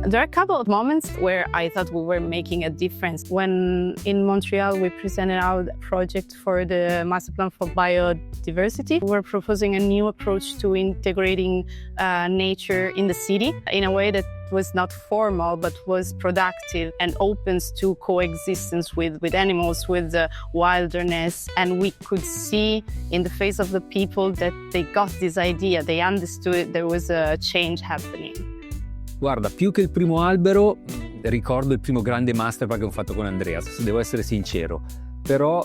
There are a couple of moments where I thought we were making a difference. When in Montreal we presented our project for the Master Plan for Biodiversity, we were proposing a new approach to integrating nature in the city in a way that was not formal but was productive and opens to coexistence with animals, with the wilderness. And we could see in the face of the people that they got this idea, they understood there was a change happening. Guarda, più che il primo albero, ricordo il primo grande masterplan che ho fatto con Andrea, se devo essere sincero. Però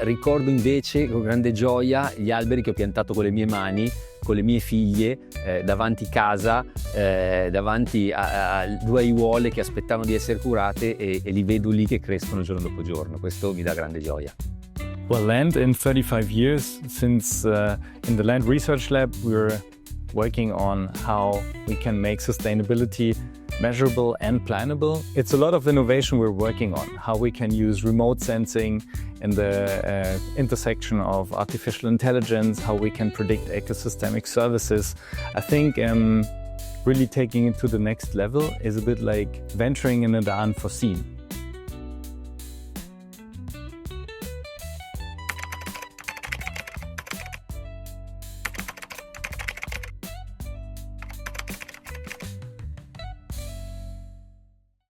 ricordo invece con grande gioia gli alberi che ho piantato con le mie mani, con le mie figlie, davanti casa, davanti a due aiuole che aspettavano di essere curate e li vedo lì che crescono giorno dopo giorno. Questo mi dà grande gioia. Well, land in 35 years since in the Land Research Lab we're working on how we can make sustainability measurable and plannable. It's a lot of innovation we're working on, how we can use remote sensing in the intersection of artificial intelligence, how we can predict ecosystemic services. I think really taking it to the next level is a bit like venturing into the unforeseen.